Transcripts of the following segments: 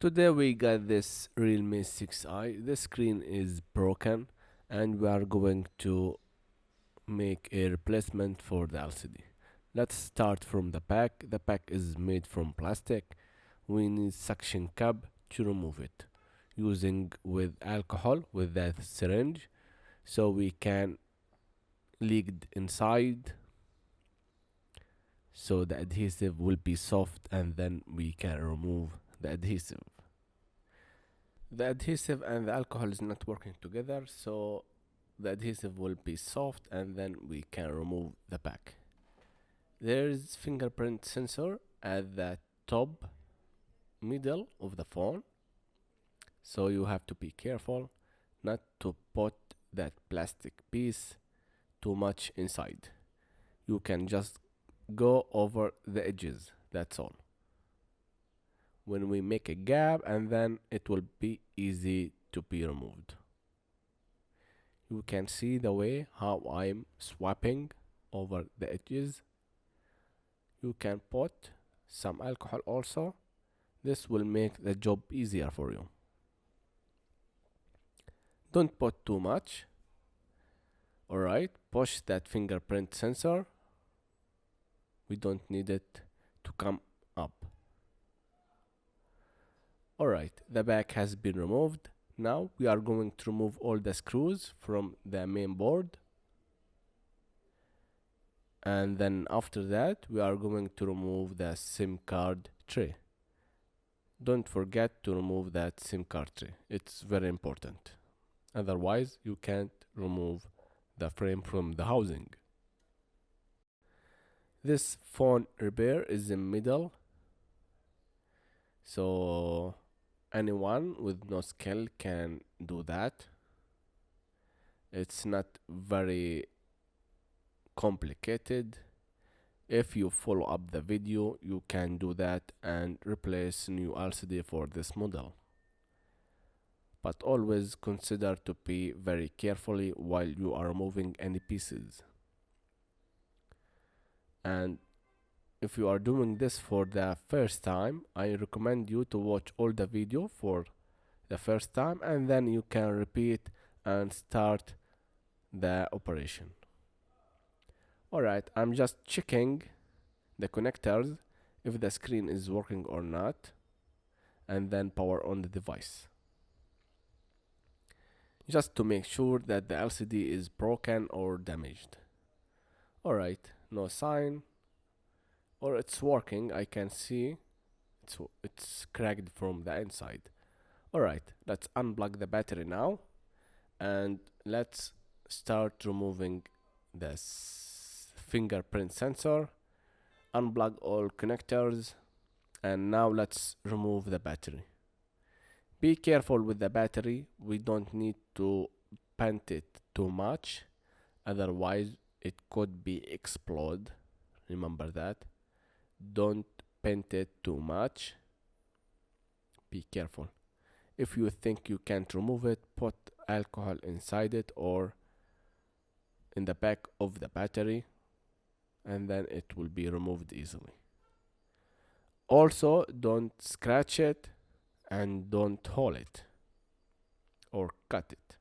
Today we got this realme 6i. The screen is broken and we are going to make a replacement for the LCD. Let's start from the pack. The pack is made from plastic. We need suction cup to remove it using with alcohol with that syringe so we can leak it inside so the adhesive will be soft and then we can remove the adhesive. The adhesive and the alcohol is not working together, so the adhesive will be soft and then we can remove the pack. There is fingerprint sensor at the top middle of the phone, so you have to be careful not to put that plastic piece too much inside. You can just go over the edges, that's all. When we make a gap, and then it will be easy to be removed. You can see the way how I'm swapping over the edges. You can put some alcohol also. This will make the job easier for you. Don't put too much. Alright, push that fingerprint sensor. We don't need it to come up. Alright, the back has been removed. Now we are going to remove all the screws from the main board. And then after that we are going to remove the SIM card tray. Don't forget to remove that SIM card tray. It's very important. Otherwise you can't remove the frame from the housing. This phone repair is in middle, so anyone with no skill can do that. It's not very complicated. If you follow up the video, you can do that and replace new LCD for this model. But always consider to be very carefully while you are removing any pieces. And if you are doing this for the first time, I recommend you to watch all the video for the first time and then you can repeat and start the operation. Alright, I'm just checking the connectors if the screen is working or not, and then power on the device. Just to make sure that the LCD is broken or damaged. Alright, no sign, or it's working. I can see it's cracked from the inside. Alright, let's unplug the battery now and let's start removing the fingerprint sensor. Unplug all connectors and now let's remove the battery. Be careful with the battery. We don't need to bend it too much, otherwise it could be explode. Remember that. Don't bend it too much. Be careful. If you think you can't remove it, put alcohol inside it or in the back of the battery and then it will be removed easily. Also, don't scratch it and don't hole it or cut it.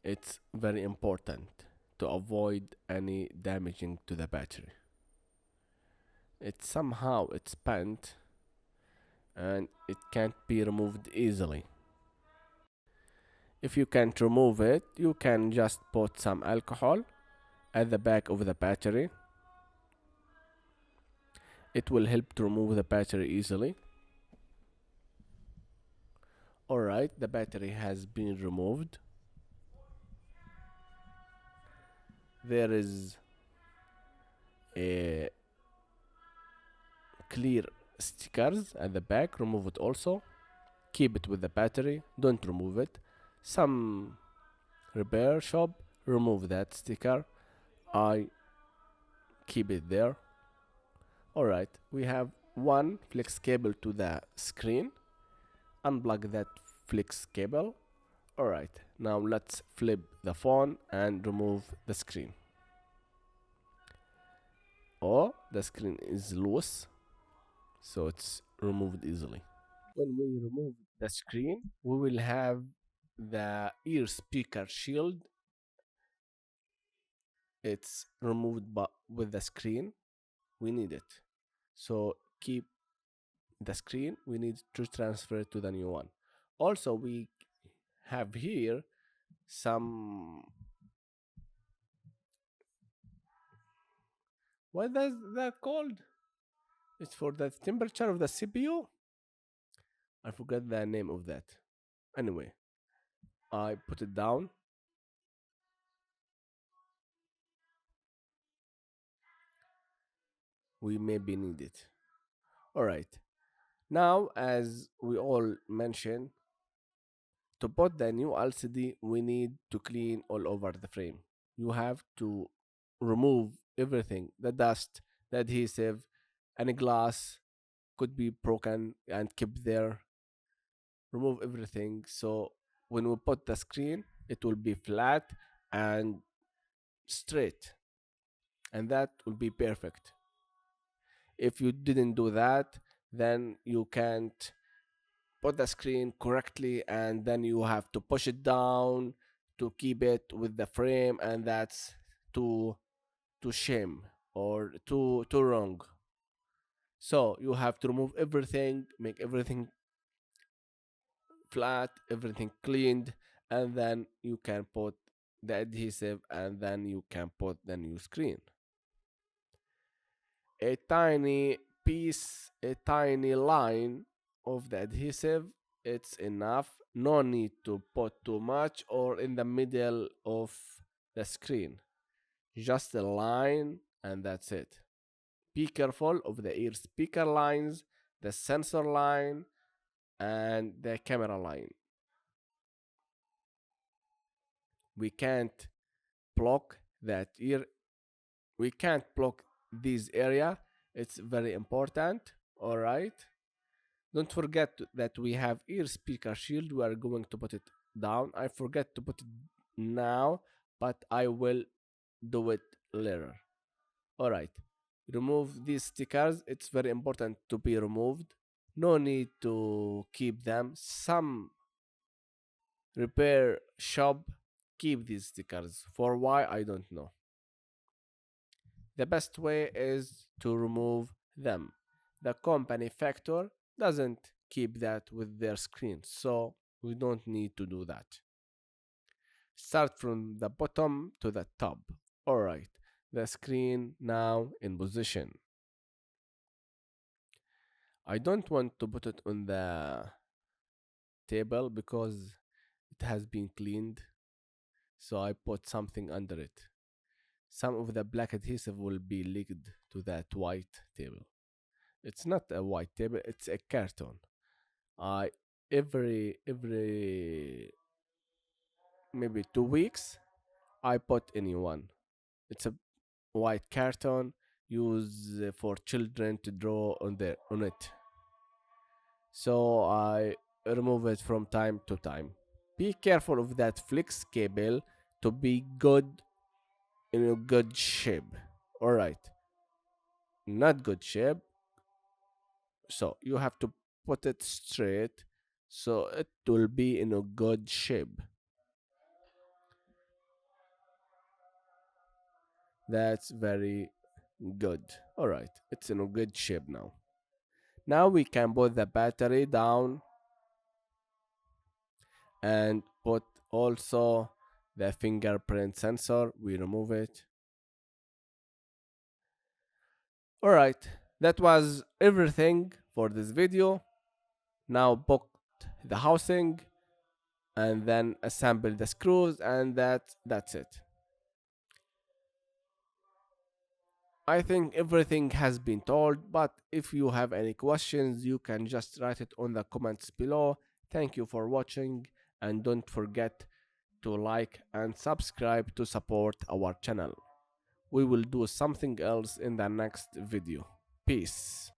It's very important to avoid any damaging to the battery. It's bent and it can't be removed easily. If you can't remove it, you can just put some alcohol at the back of the battery. It will help to remove the battery easily. Alright, the battery has been removed. There is a clear stickers at the back. Remove it also. Keep it with the battery. Don't remove it. Some repair shop remove that sticker. I keep it there. Alright, we have one flex cable to the screen. Unplug that flex cable. Alright, now let's flip the phone and remove the screen. Oh, the screen is loose, so it's removed easily. When we remove the screen, we will have the ear speaker shield. It's removed but with the screen. We need it. So keep the screen. We need to transfer it to the new one. Also, we have here some. What is that called? It's for the temperature of the CPU. I forgot the name of that. Anyway, I put it down. We maybe need it. All right. Now, as we all mentioned, to put the new LCD, we need to clean all over the frame. You have to remove everything, the dust, the adhesive, any glass could be broken and kept there. Remove everything so when we put the screen, it will be flat and straight, and that will be perfect. If you didn't do that, then you can't put the screen correctly, and then you have to push it down to keep it with the frame, and that's too shame or too wrong. So you have to remove everything, make everything flat, everything cleaned, and then you can put the adhesive, and then you can put the new screen. A tiny piece, a tiny line of the adhesive, it's enough. No need to put too much or in the middle of the screen. Just a line, and that's it. Be careful of the ear speaker lines, the sensor line, and the camera line. We can't block that ear. We can't block this area. It's very important. All right. Don't forget that we have ear speaker shield. We are going to put it down. I forget to put it now, but I will do it later. All right. Remove these stickers. It's very important to be removed. No need to keep them. Some repair shop keep these stickers. For why, I don't know. The best way is to remove them. The company factor doesn't keep that with their screen, so we don't need to do that. Start from the bottom to the top. Alright, the screen now in position. I don't want to put it on the table because it has been cleaned, so I put something under it. Some of the black adhesive will be leaked to that white table. It's not a white table, it's a carton. I every maybe 2 weeks I put in one. It's a white carton used for children to draw on it. So I remove it from time to time. Be careful of that flex cable to be good in a good shape. Alright. Not good shape. So you have to put it straight so it will be in a good shape. That's very good. Alright, it's in a good shape now. Now we can put the battery down and put also the fingerprint sensor. We remove it. Alright, that was everything for this video. Now book the housing and then assemble the screws, and that's it. I think everything has been told, but if you have any questions, you can just write it on the comments below. Thank you for watching, and don't forget to like and subscribe to support our channel. We will do something else in the next video. Peace.